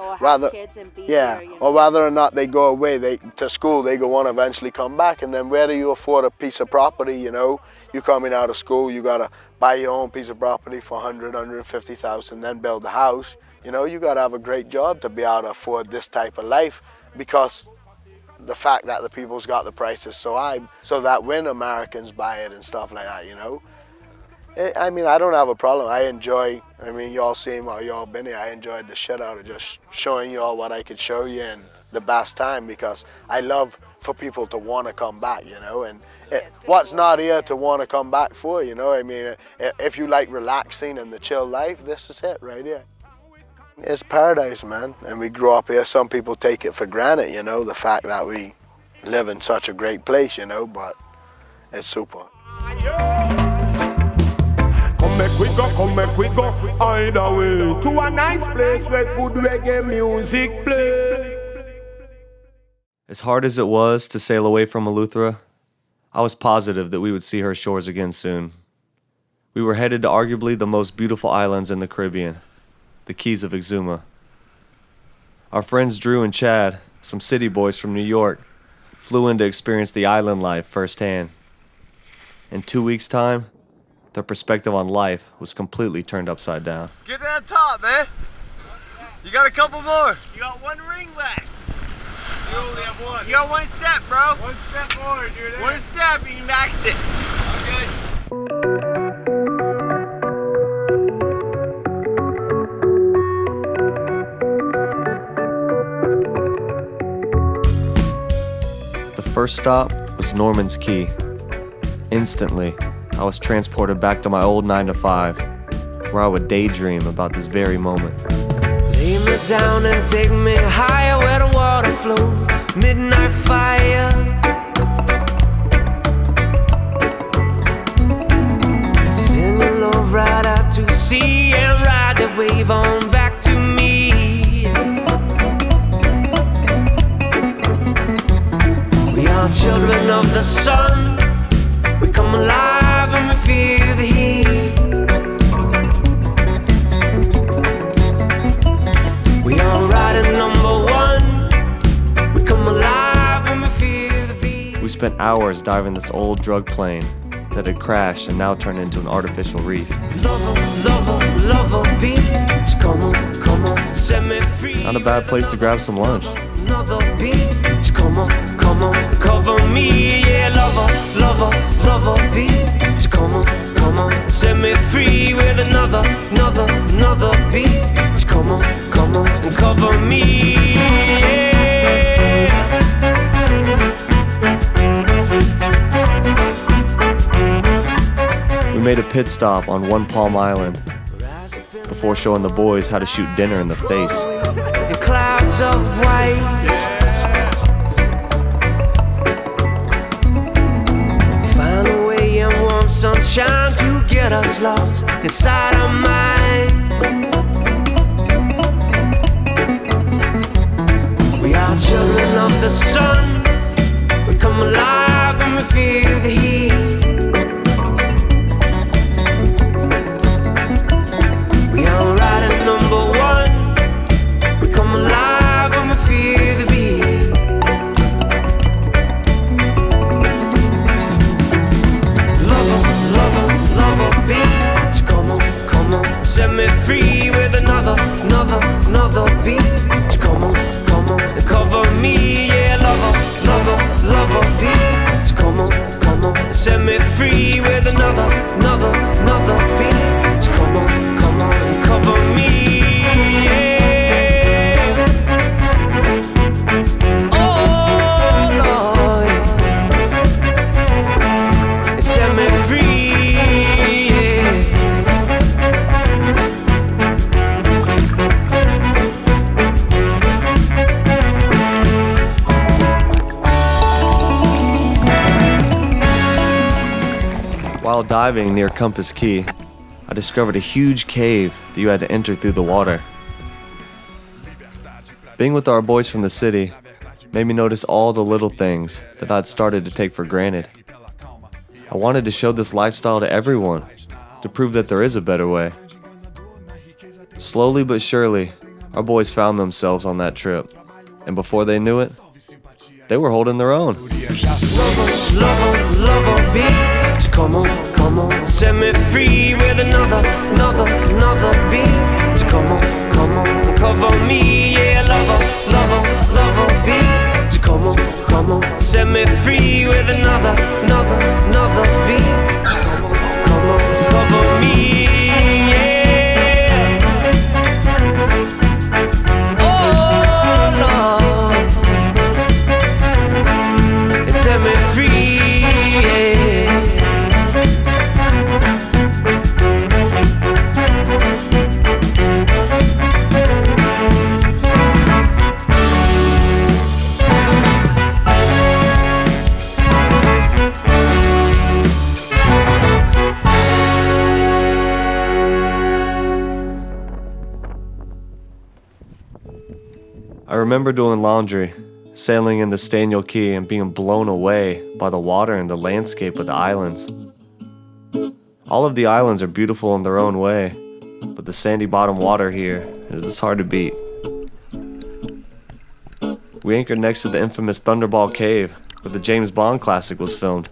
Or whether or not they go away to school, they go want to eventually come back. And then where do you afford a piece of property, you know? You coming out of school, you got to buy your own piece of property for $150,000, then build a house. You know, you got to have a great job to be able to afford this type of life, because the fact that the people's got the prices so high, so that when Americans buy it and stuff like that, you know. I mean, I don't have a problem. I enjoy, I mean, y'all seen while y'all been here, I enjoyed the shit out of just showing y'all what I could show you in the best time, because I love for people to want to come back, you know. And what's not here to want to come back for, you know. I mean, if you like relaxing and the chill life, this is it right here. It's paradise, man, and we grew up here. Some people take it for granted, you know, the fact that we live in such a great place, you know, but it's super. Come make we go, either way, to a nice place where good reggae music play. As hard as it was to sail away from Eleuthera, I was positive that we would see her shores again soon. We were headed to arguably the most beautiful islands in the Caribbean, the Keys of Exuma. Our friends Drew and Chad, some city boys from New York, flew in to experience the island life firsthand. In 2 weeks' time, their perspective on life was completely turned upside down. Get to that top, man. You got a couple more. You got one ring left. You only have one. You got one step, bro. One step forward, you're there. One step and you maxed it. I'm good. The first stop was Norman's Key. Instantly, I was transported back to my old 9-to-5, where I would daydream about this very moment. Lay me down and take me higher where the water flows. Midnight fire. Send your love right out to sea and ride the wave on back to me. We are children of the sun. We come alive when we feel the heat. We are riding number one. We come alive when we feel the beat. We spent hours diving this old drug plane that had crashed and now turned into an artificial reef. Lover, beat. Come on, set me free. Not a bad place to grab some lunch. Another beat. Come on, cover me. Yeah, lover, beat. Come on, set me free with another beat. Come on, cover me. Yeah. We made a pit stop on One Palm Island before showing the boys how to shoot dinner in the face. In clouds of white. Find a way and warm sunshine to get us lost inside our mind. We are children of the sun. We come alive when we feel the heat. We are riding number one. We come alive when we feel the beat. Lover, beat. Come on, set me free with another beat. Come on, cover me. Yeah, lover, beat. Come on, While diving near Compass Key, I discovered a huge cave that you had to enter through the water. Being with our boys from the city made me notice all the little things that I'd started to take for granted. I wanted to show this lifestyle to everyone, to prove that there is a better way. Slowly but surely, our boys found themselves on that trip, and before they knew it, they were holding their own. Lover, beat. Come on, set me free with another beat. Come on, cover me, yeah, lover, beat. Come on, set me free with another beat. Come on, cover me, yeah. Oh Lord, set me free, yeah. I remember doing laundry, sailing into Staniel Key and being blown away by the water and the landscape of the islands. All of the islands are beautiful in their own way, but the sandy bottom water here is hard to beat. We anchored next to the infamous Thunderball Cave, where the James Bond classic was filmed.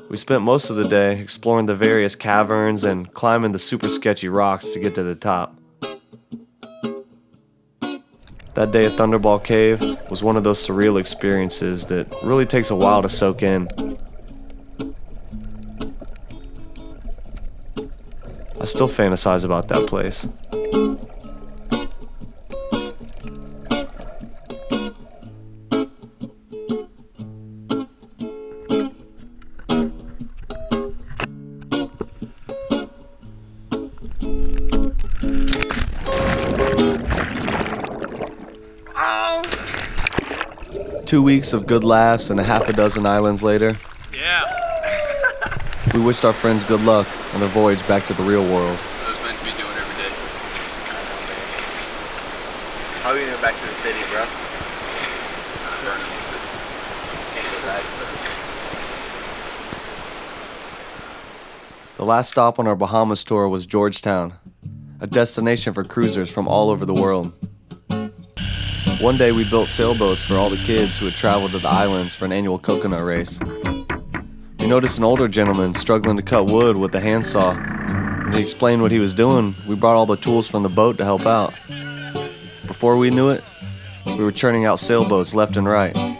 We spent most of the day exploring the various caverns and climbing the super sketchy rocks to get to the top. That day at Thunderball Cave was one of those surreal experiences that really takes a while to soak in. I still fantasize about that place. 2 weeks of good laughs and a half a dozen islands later, we wished our friends good luck on their voyage back to the real world. It was meant to be doing every day. How are you gonna go back to the city, bro? Burning the city. Can't go back, The last stop on our Bahamas tour was Georgetown, a destination for cruisers from all over the world. One day we built sailboats for all the kids who had traveled to the islands for an annual coconut race. We noticed an older gentleman struggling to cut wood with a handsaw. When he explained what he was doing, we brought all the tools from the boat to help out. Before we knew it, we were churning out sailboats left and right. Oh,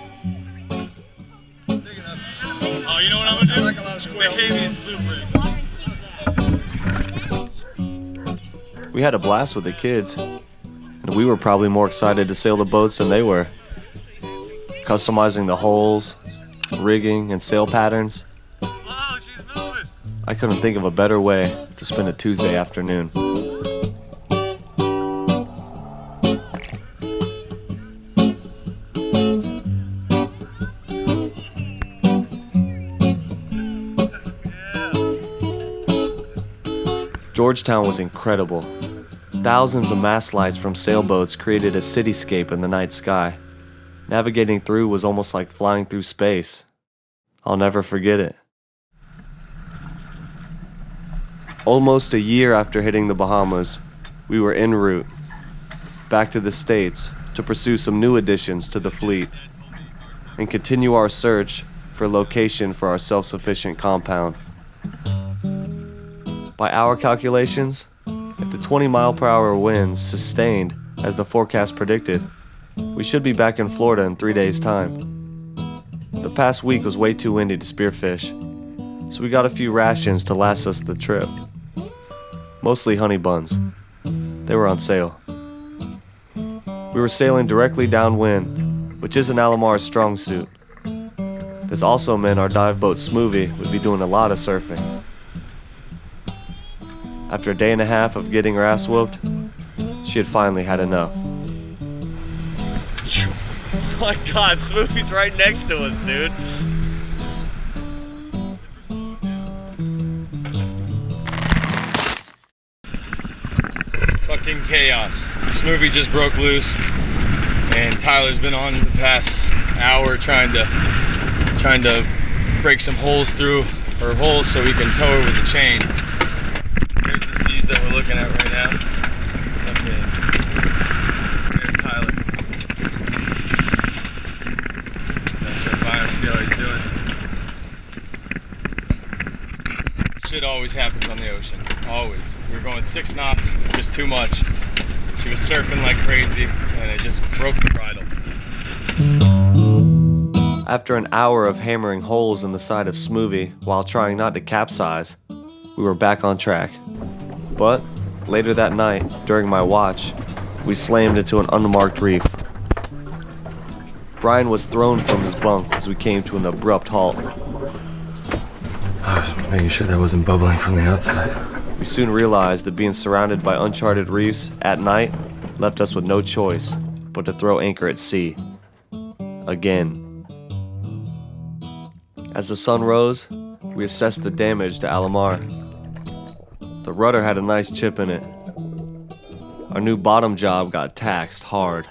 you know what I'm gonna do? Like a lot of squirrels. Bahamian soup rig. We had a blast with the kids, and we were probably more excited to sail the boats than they were. Customizing the hulls, rigging, and sail patterns. Wow, she's moving. I couldn't think of a better way to spend a Tuesday afternoon. Georgetown was incredible. Thousands of mast lights from sailboats created a cityscape in the night sky. Navigating through was almost like flying through space. I'll never forget it. Almost a year after hitting the Bahamas, we were en route back to the States to pursue some new additions to the fleet and continue our search for a location for our self-sufficient compound. By our calculations, if the 20-mile-per-hour winds sustained as the forecast predicted, we should be back in Florida in 3 days' time. The past week was way too windy to spearfish, so we got a few rations to last us the trip. Mostly honey buns. They were on sale. We were sailing directly downwind, which isn't Alamar's strong suit. This also meant our dive boat Smoothie would be doing a lot of surfing. After a day and a half of getting her ass whooped, she had finally had enough. Oh my God, Smoothie's right next to us, dude. Fucking chaos. Smoothie just broke loose, and Tyler's been on the past hour trying to break some holes through her holes so we can tow her with the chain. Here's the seas that we're looking at right now. Okay. There's Tyler. Let's start by him, see how he's doing. Shit always happens on the ocean. Always. We were going 6 knots, just too much. She was surfing like crazy, and it just broke the bridle. After an hour of hammering holes in the side of Smoothie while trying not to capsize, we were back on track. But later that night, during my watch, we slammed into an unmarked reef. Brian was thrown from his bunk as we came to an abrupt halt. I was making sure that wasn't bubbling from the outside. We soon realized that being surrounded by uncharted reefs at night left us with no choice but to throw anchor at sea. Again. As the sun rose, we assessed the damage to Alamar. The rudder had a nice chip in it. Our new bottom job got taxed hard.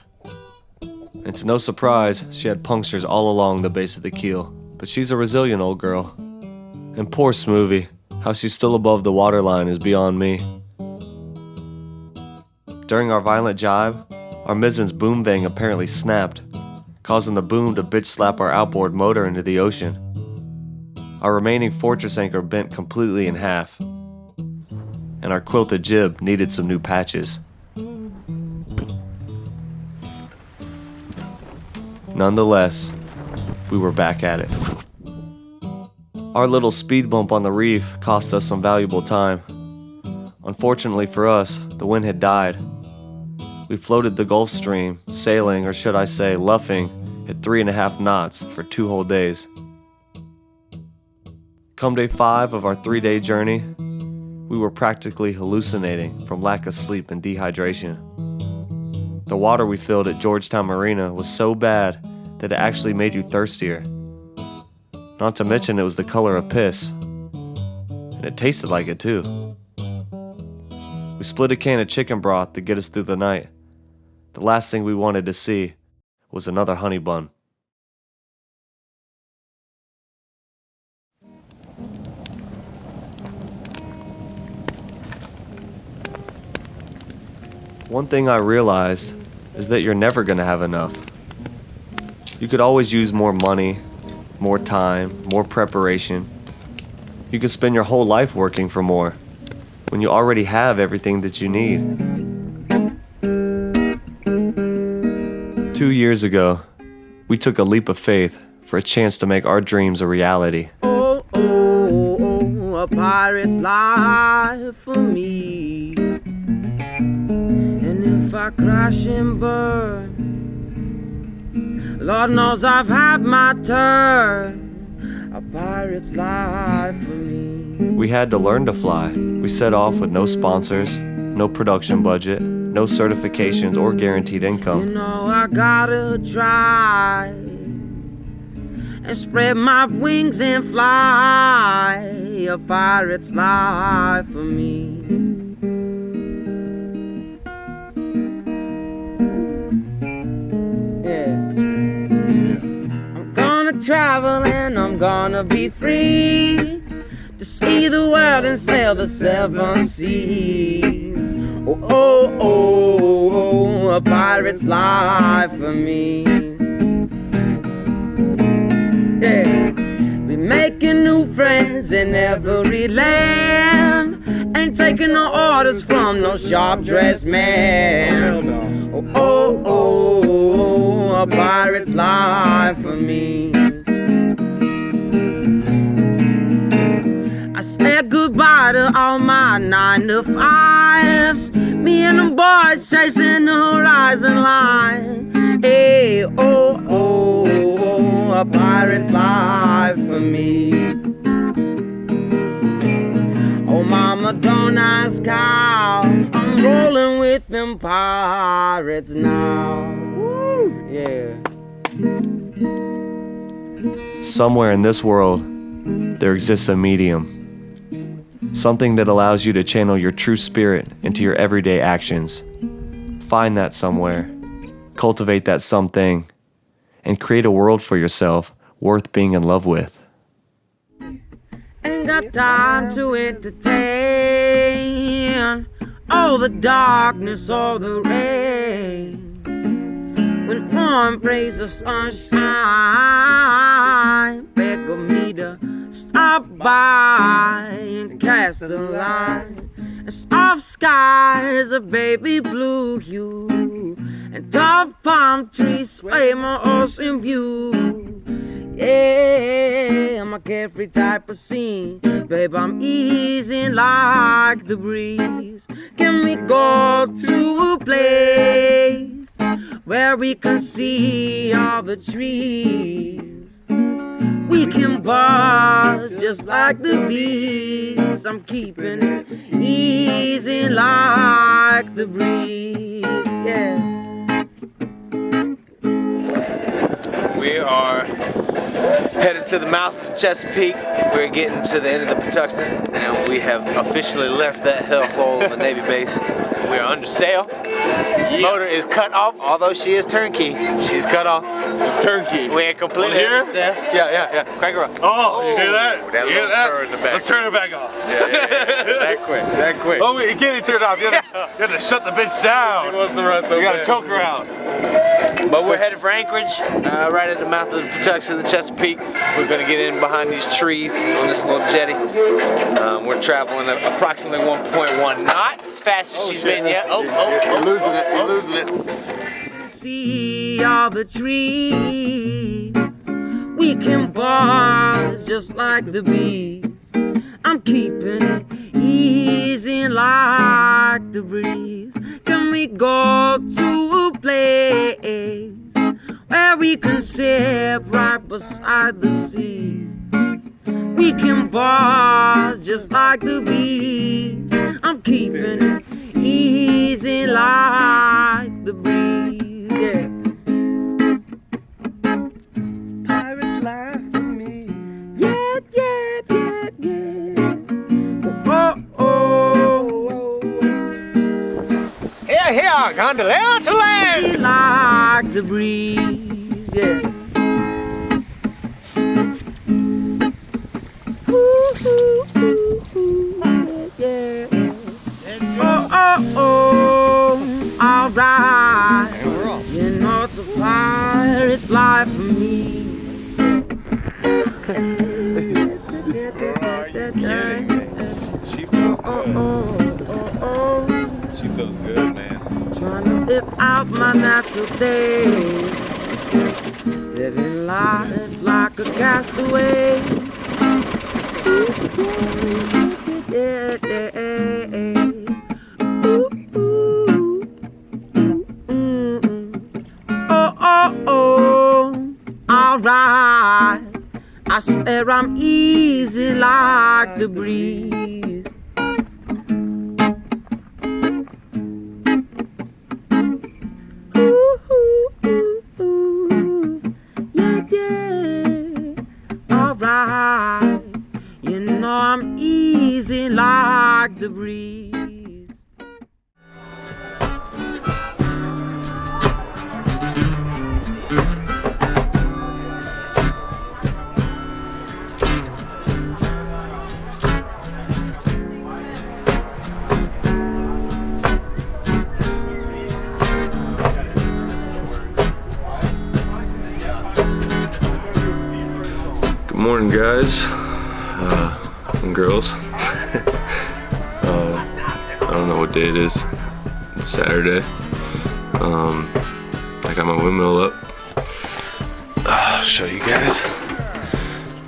And to no surprise, she had punctures all along the base of the keel. But she's a resilient old girl. And poor Smoothie, how she's still above the waterline is beyond me. During our violent jibe, our mizzen's boom vang apparently snapped, causing the boom to bitch slap our outboard motor into the ocean. Our remaining fortress anchor bent completely in half, and our quilted jib needed some new patches. Nonetheless, we were back at it. Our little speed bump on the reef cost us some valuable time. Unfortunately for us, the wind had died. We floated the Gulf Stream, sailing, or should I say, luffing, at 3.5 knots for 2 whole days. Come day 5 of our 3-day journey, we were practically hallucinating from lack of sleep and dehydration. The water we filled at Georgetown Marina was so bad that it actually made you thirstier. Not to mention it was the color of piss. And it tasted like it too. We split a can of chicken broth to get us through the night. The last thing we wanted to see was another honey bun. One thing I realized is that you're never gonna have enough. You could always use more money, more time, more preparation. You could spend your whole life working for more when you already have everything that you need. 2 years ago, we took a leap of faith for a chance to make our dreams a reality. Oh, oh, oh, a pirate's life for me. And if I crash and burn, Lord knows I've had my turn. A pirate's life for me. We had to learn to fly. We set off with no sponsors, no production budget, no certifications or guaranteed income. You know I gotta try and spread my wings and fly. A pirate's life for me. Travel and I'm gonna be free to see the world and sail the 7 seas. Oh, oh, oh, oh, a pirate's life for me. Yeah, we're making new friends in every land, Ain't taking no orders from no sharp-dressed man. Oh, oh, oh, a pirate's life for me. I said goodbye to all my 9 to 5s. Me and the boys chasing the horizon line. Hey, oh, oh, oh, a pirate's life for me. Oh, mama, don't ask how I'm rolling with them pirates now. Woo, yeah. Somewhere in this world, there exists a medium. Something that allows you to channel your true spirit into your everyday actions. Find that somewhere, cultivate that something, and create a world for yourself worth being in love with. Ain't got time to entertain all the darkness or the rain. When warm rays of sunshine beckon me to stop by and cast a light. And soft skies of baby blue hue, and tall palm trees sway my ocean view. Yeah, I'm a carefree type of scene, babe, I'm easy like the breeze. Can we go to a place where we can see all the trees? We can buzz just like the bees. I'm keeping it easy like the breeze, yeah. We are headed to the mouth of the Chesapeake. We're getting to the end of the Abduction, and we have officially left that hellhole in the Navy base. We are under sail. Yeah. Motor is cut off, although she is turnkey. She's cut off. It's turnkey. We ain't completely under sail. Yeah. Crank her up. Oh, you hear that? That you hear that? in the back. Let's turn her back off. Yeah. That quick. Oh, wait, you can't even turn it off. You have to shut the bitch down. She wants to run so You gotta bad. choke her out. But we're headed for Anchorage, right at the mouth of the Abduction of the Chesapeake. We're gonna get in behind these trees on this little jetty. We're traveling at approximately 1.1 knots, as fast as she's been yet. Oh, We're losing it. We're losing it. See all the trees. We can buzz just like the bees. I'm keeping it easy like the breeze. Can we go to a place where we can sit right beside the sea? We can buzz just like the bees. I'm keeping it easy like the breeze, yeah. Pirate's life for me, yeah. Oh. Here, gondola to land! Like the breeze, yeah. Yeah. Oh, alright. You know it's a pirate's life for me. She feels good. She feels good, man. Trying to live out my natural day. Living life like a castaway. Yeah. Oh, alright. I swear I'm easy like the breeze. Yeah. Alright. You know I'm easy like the breeze. Good morning, guys and girls. I don't know what day it is. It's Saturday. I got my windmill up. I'll show you guys.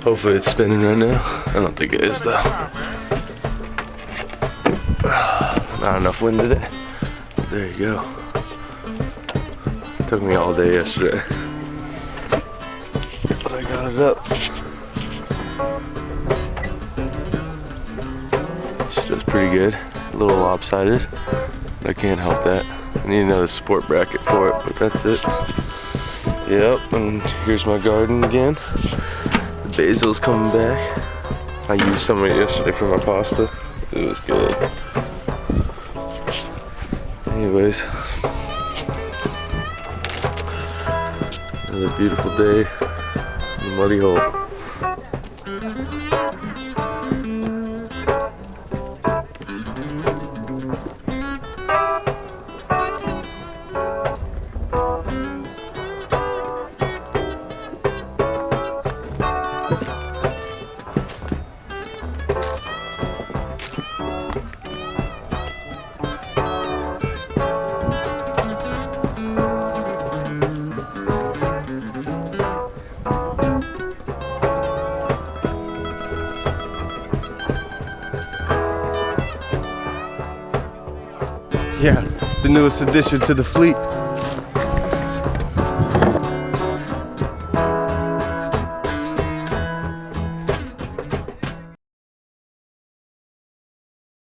Hopefully it's spinning right now. I don't think it is though. Not enough wind today. There you go. Took me all day yesterday, but I got it up. It's just pretty good. A little lopsided, but I can't help that. I need another support bracket for it, but that's it. Yep, and here's my garden again. The basil's coming back. I used some of it yesterday for my pasta. It was good. Anyways, another beautiful day in the muddy hole. Yeah, the newest addition to the fleet.